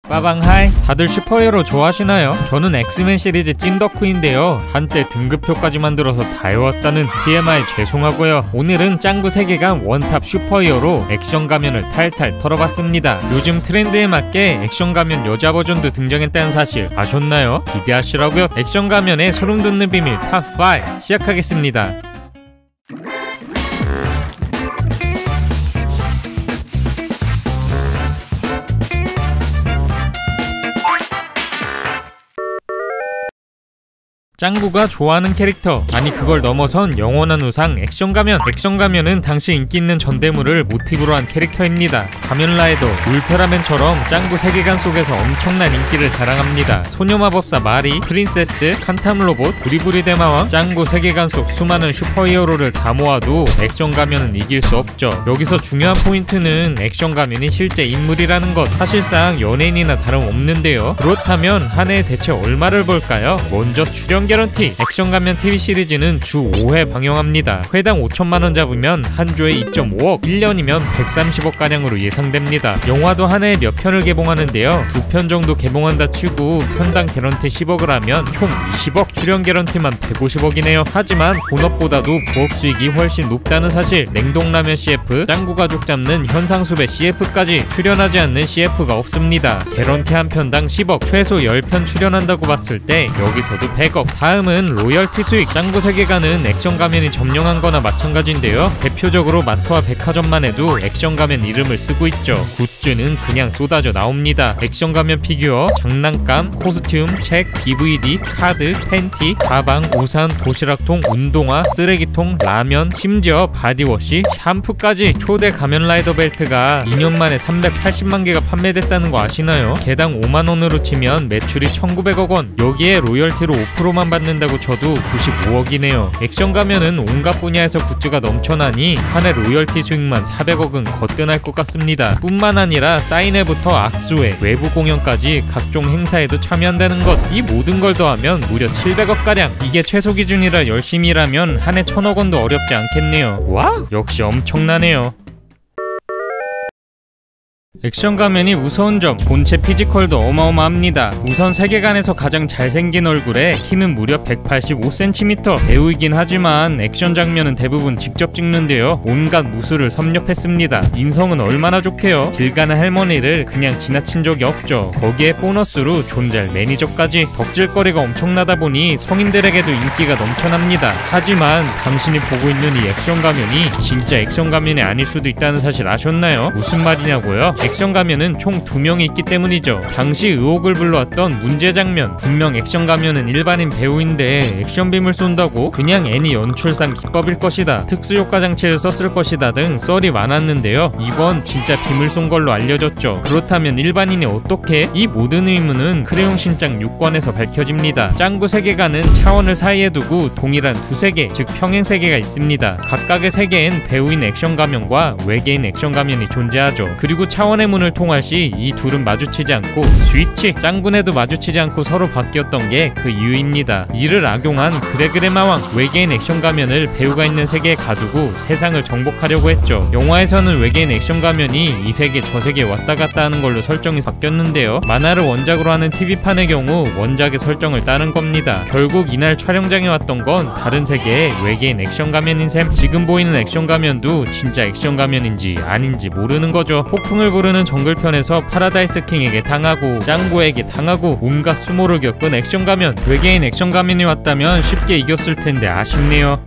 빠방하이, 다들 슈퍼히어로 좋아하시나요? 저는 엑스맨 시리즈 찐덕후인데요, 한때 등급표까지 만들어서 다 외웠다는 TMI 죄송하고요. 오늘은 짱구 세계관 원탑 슈퍼히어로 액션 가면을 탈탈 털어봤습니다. 요즘 트렌드에 맞게 액션 가면 여자 버전도 등장했다는 사실 아셨나요? 기대하시라고요. 액션 가면의 소름 돋는 비밀 탑5 시작하겠습니다. 짱구가 좋아하는 캐릭터, 아니 그걸 넘어선 영원한 우상 액션 가면. 액션 가면은 당시 인기 있는 전대물을 모티브로 한 캐릭터입니다. 가면라이더, 울트라맨처럼 짱구 세계관 속에서 엄청난 인기를 자랑합니다. 소녀마법사 마리, 프린세스, 칸탐 로봇, 부리부리 대마왕, 짱구 세계관 속 수많은 슈퍼히어로를 다 모아도 액션 가면은 이길 수 없죠. 여기서 중요한 포인트는 액션 가면이 실제 인물이라는 것. 사실상 연예인이나 다름없는데요. 그렇다면 한 해에 대체 얼마를 벌까요? 먼저 출연 개런티. 액션 가면 TV 시리즈는 주 5회 방영합니다. 회당 5천만원 잡으면 한 주에 2.5억, 1년이면 130억가량으로 예상됩니다. 영화도 한 해에 몇 편을 개봉하는데요, 2편 정도 개봉한다 치고 편당 개런티 10억을 하면 총 20억, 출연 개런티만 150억이네요. 하지만 본업보다도 부업 수익이 훨씬 높다는 사실. 냉동라면 CF, 짱구 가족 잡는 현상수배 CF까지 출연하지 않는 CF가 없습니다. 개런티 한 편당 10억, 최소 10편 출연한다고 봤을 때 여기서도 100억. 다음은 로열티 수익. 짱구 세계관은 액션 가면이 점령한 거나 마찬가지인데요, 대표적으로 마트와 백화점만 해도 액션 가면 이름을 쓰고 있죠. 굿즈는 그냥 쏟아져 나옵니다. 액션 가면 피규어, 장난감, 코스튬, 책, DVD, 카드, 팬티, 가방, 우산, 도시락통, 운동화, 쓰레기통, 라면, 심지어 바디워시, 샴푸까지. 초대 가면라이더 벨트가 2년 만에 380만 개가 판매됐다는 거 아시나요? 개당 5만원으로 치면 매출이 1900억 원. 여기에 로열티로 5%만 받는다고 쳐도 95억이네요. 액션 가면은 온갖 분야에서 굿즈가 넘쳐나니 한 해 로열티 수익만 400억은 거뜬할 것 같습니다. 뿐만 아니라 사인회부터 악수회, 외부 공연까지 각종 행사에도 참여한다는 것. 이 모든 걸 더하면 무려 700억가량. 이게 최소 기준이라 열심히 일하면 한 해 1000억 원도 어렵지 않겠네요. 와, 역시 엄청나네요. 액션 가면이 무서운 점, 본체 피지컬도 어마어마합니다. 우선 세계관에서 가장 잘생긴 얼굴에 키는 무려 185cm. 배우이긴 하지만 액션 장면은 대부분 직접 찍는데요, 온갖 무술을 섭렵했습니다. 인성은 얼마나 좋게요. 길 가는 할머니를 그냥 지나친 적이 없죠. 거기에 보너스로 존잘 매니저까지. 덕질거리가 엄청나다 보니 성인들에게도 인기가 넘쳐납니다. 하지만 당신이 보고 있는 이 액션 가면이 진짜 액션 가면이 아닐 수도 있다는 사실 아셨나요? 무슨 말이냐고요? 액션 가면은 총 2명이 있기 때문이죠. 당시 의혹을 불러왔던 문제 장면. 분명 액션 가면은 일반인 배우인데 액션빔을 쏜다고? 그냥 애니 연출상 기법일 것이다, 특수효과 장치를 썼을 것이다 등 썰이 많았는데요, 이번 진짜 빔을 쏜 걸로 알려졌죠. 그렇다면 일반인이 어떻게? 이 모든 의문은 크레용 신작 6권에서 밝혀집니다. 짱구 세계관은 차원을 사이에 두고 동일한 두 세계, 즉 평행 세계가 있습니다. 각각의 세계엔 배우인 액션 가면과 외계인 액션 가면이 존재하죠. 그리고 차원의 문을 통할 시 이 둘은 마주치지 않고 스위치! 짱구네도 마주치지 않고 서로 바뀌었던 게 그 이유입니다. 이를 악용한 그레그레 마왕. 외계인 액션 가면을 배우가 있는 세계에 가두고 세상을 정복하려고 했죠. 영화에서는 외계인 액션 가면이 이 세계 저 세계에 왔다 갔다 하는 걸로 설정이 바뀌었는데요, 만화를 원작으로 하는 TV판의 경우 원작의 설정을 따른 겁니다. 결국 이날 촬영장에 왔던 건 다른 세계의 외계인 액션 가면인 셈. 지금 보이는 액션 가면도 진짜 액션 가면인지 아닌지 모르는 거죠. 폭풍을 부르는 정글편에서 파라다이스 킹에게 당하고 짱구에게 당하고 온갖 수모를 겪은 액션 가면. 외계인 액션 가면이 왔다면 쉽게 이겼을 텐데 아쉽네요.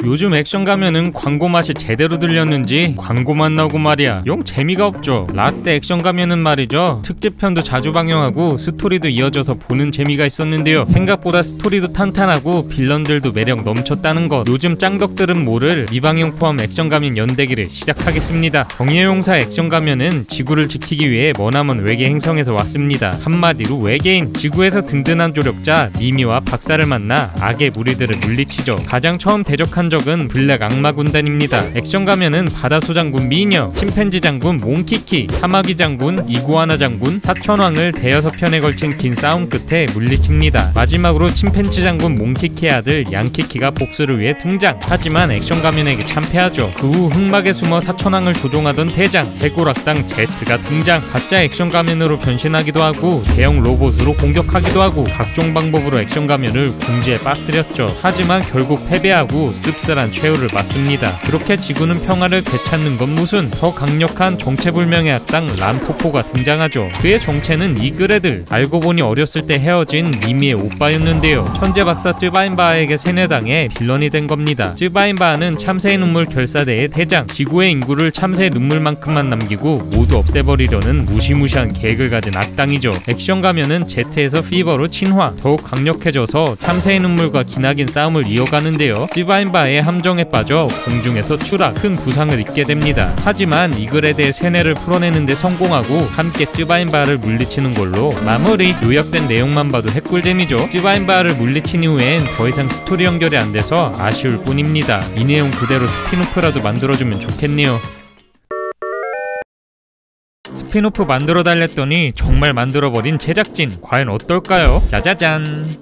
요즘 액션 가면은 광고 맛이 제대로 들렸는지 광고만 나오고 말이야, 영 재미가 없죠. 라떼 액션 가면은 말이죠, 특집편도 자주 방영하고 스토리도 이어져서 보는 재미가 있었는데요, 생각보다 스토리도 탄탄하고 빌런들도 매력 넘쳤다는 것. 요즘 짱덕들은 모를 미방영 포함 액션 가면 연대기를 시작하겠습니다. 정예용사 액션 가면은 지구를 지키기 위해 머나먼 외계 행성에서 왔습니다. 한마디로 외계인. 지구에서 든든한 조력자 니미와 박사를 만나 악의 무리들을 물리치죠. 가장 처음 대적한 적은 블랙 악마 군단입니다. 액션 가면은 바다소 장군 미녀, 침팬지 장군 몽키키, 사마귀 장군, 이구아나 장군, 사천왕을 대여섯 편에 걸친 긴 싸움 끝에 물리칩니다. 마지막으로 침팬지 장군 몽키키의 아들 양키키가 복수를 위해 등장. 하지만 액션 가면에게 참패하죠. 그 후 흑막에 숨어 사천왕을 조종하던 대장 해골악당 제트가 등장. 가짜 액션 가면으로 변신하기도 하고 대형 로봇으로 공격하기도 하고 각종 방법으로 액션 가면을 궁지에 빠뜨렸죠. 하지만 결국 패배하고 씁쓸한 최후를 맞습니다. 그렇게 지구는 평화를 되찾는 건 무슨, 더 강력한 정체불명의 악당 람포포가 등장하죠. 그의 정체는 이그레드. 알고 보니 어렸을 때 헤어진 미미의 오빠였는데요. 천재 박사 쯔바인바에게 세뇌당해 빌런이 된 겁니다. 쯔바인바는 참새의 눈물 결사대의 대장, 지구의 인구를 참새의 눈물만큼만 남기고 모두 없애버리려는 무시무시한 계획을 가진 악당이죠. 액션 가면은 제트에서 피버로 친화, 더욱 강력해져서 참새의 눈물과 기나긴 싸움을 이어가는데요. 쯔바인바의 함정에 빠져 공중에서 추락, 큰 부상을 입게 됩니다. 하지만 이그레드의 세뇌를 풀어내는데 성공하고 함께 쯔바인바를 물리치는 걸로 마무리. 요약된 내용만 봐도 핵꿀잼이죠. 쯔바인바를 물리친 이후엔 더 이상 스토리 연결이 안 돼서 아쉬울 뿐입니다. 이 내용 그대로 스피노프라도 만들어주면 좋겠네요. 스피노프 만들어 달랬더니 정말 만들어버린 제작진, 과연 어떨까요? 짜자잔!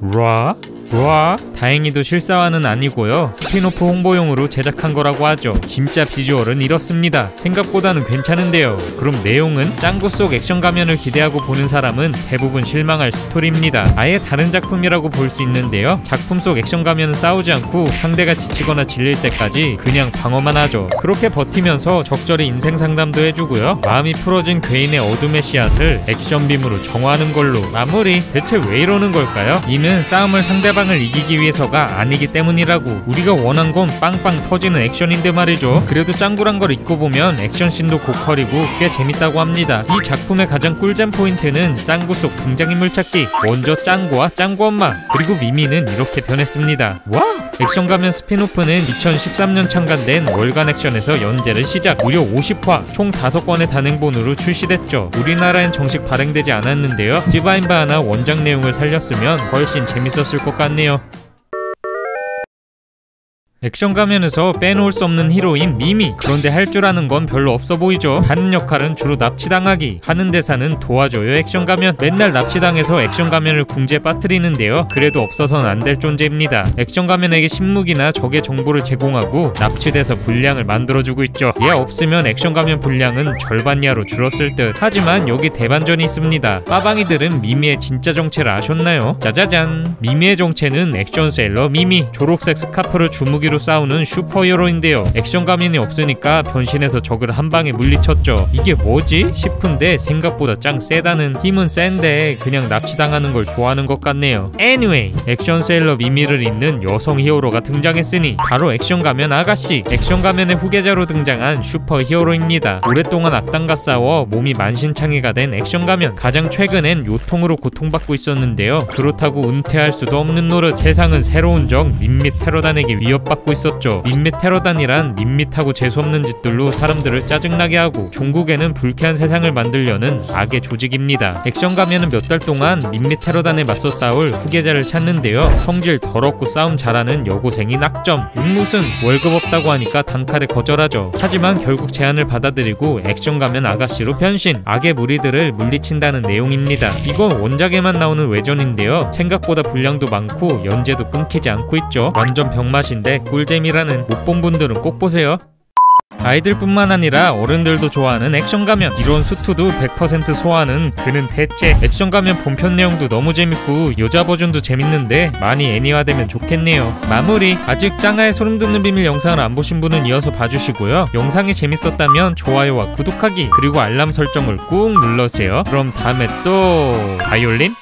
와? 다행히도 실사화는 아니고요. 스피노프 홍보용으로 제작한 거라고 하죠. 진짜 비주얼은 이렇습니다. 생각보다는 괜찮은데요. 그럼 내용은? 짱구 속 액션 가면을 기대하고 보는 사람은 대부분 실망할 스토리입니다. 아예 다른 작품이라고 볼 수 있는데요. 작품 속 액션 가면은 싸우지 않고 상대가 지치거나 질릴 때까지 그냥 방어만 하죠. 그렇게 버티면서 적절히 인생 상담도 해주고요. 마음이 풀어진 괴인의 어둠의 씨앗을 액션빔으로 정화하는 걸로 마무리. 대체 왜 이러는 걸까요? 이는 싸움을 상대방을 이기기 위해서가 아니기 때문이라고. 우리가 원한 건 빵빵 터지는 액션인데 말이죠. 그래도 짱구란 걸 잊고 보면 액션씬도 고퀄이고 꽤 재밌다고 합니다. 이 작품의 가장 꿀잼 포인트는 짱구 속 등장인물 찾기. 먼저 짱구와 짱구 엄마, 그리고 미미는 이렇게 변했습니다. 와우! 액션 가면 스피노프는 2013년 창간된 월간 액션에서 연재를 시작. 무려 50화, 총 5권의 단행본으로 출시됐죠. 우리나라엔 정식 발행되지 않았는데요. 쯔바인바나 원작 내용을 살렸으면 훨씬 재밌었을 것 같네요. 액션 가면에서 빼놓을 수 없는 히로인 미미. 그런데 할 줄 아는 건 별로 없어 보이죠. 하는 역할은 주로 납치당하기, 하는 대사는 도와줘요. 액션 가면 맨날 납치당해서 액션 가면을 궁지에 빠뜨리는데요. 그래도 없어서는 안 될 존재입니다. 액션 가면에게 신무기나 적의 정보를 제공하고 납치돼서 분량을 만들어주고 있죠. 얘 없으면 액션 가면 분량은 절반 이하로 줄었을 듯. 하지만 여기 대반전이 있습니다. 빠방이들은 미미의 진짜 정체를 아셨나요? 짜자잔! 미미의 정체는 액션 세일러 미미. 초록색 스카프를 주무기 로 싸우는 슈퍼히어로인데요. 액션 가면이 없으니까 변신해서 적을 한 방에 물리쳤죠. 이게 뭐지? 싶은데 생각보다 짱 세다는. 힘은 센데 그냥 납치당하는 걸 좋아하는 것 같네요. Anyway, 액션 세일러 미미를 잇는 여성 히어로가 등장했으니 바로 액션 가면 아가씨. 액션 가면의 후계자로 등장한 슈퍼히어로입니다. 오랫동안 악당과 싸워 몸이 만신창이가 된 액션 가면. 가장 최근엔 요통으로 고통받고 있었는데요. 그렇다고 은퇴할 수도 없는 노릇. 세상은 새로운 적 밋밋 테러단에게 위협받고 있었죠. 밋밋 테러단이란 밋밋하고 재수없는 짓들로 사람들을 짜증나게 하고 종국에는 불쾌한 세상을 만들려는 악의 조직입니다. 액션 가면은 몇 달 동안 밋밋 테러단에 맞서 싸울 후계자를 찾는데요. 성질 더럽고 싸움 잘하는 여고생이 낙점. 무슨 월급 없다고 하니까 단칼에 거절하죠. 하지만 결국 제안을 받아들이고 액션 가면 아가씨로 변신. 악의 무리들을 물리친다는 내용입니다. 이건 원작에만 나오는 외전인데요. 생각보다 분량도 많고 연재도 끊기지 않고 있죠. 완전 병맛인데 꿀잼이라는. 못 본 분들은 꼭 보세요. 아이들뿐만 아니라 어른들도 좋아하는 액션 가면. 이런 수트도 100% 소화하는 그는 대체. 액션 가면 본편 내용도 너무 재밌고 여자 버전도 재밌는데 많이 애니화되면 좋겠네요. 마무리. 아직 짱아의 소름돋는 비밀 영상을 안 보신 분은 이어서 봐주시고요. 영상이 재밌었다면 좋아요와 구독하기, 그리고 알람 설정을 꾹 눌러주세요. 그럼 다음에 또 바이올린?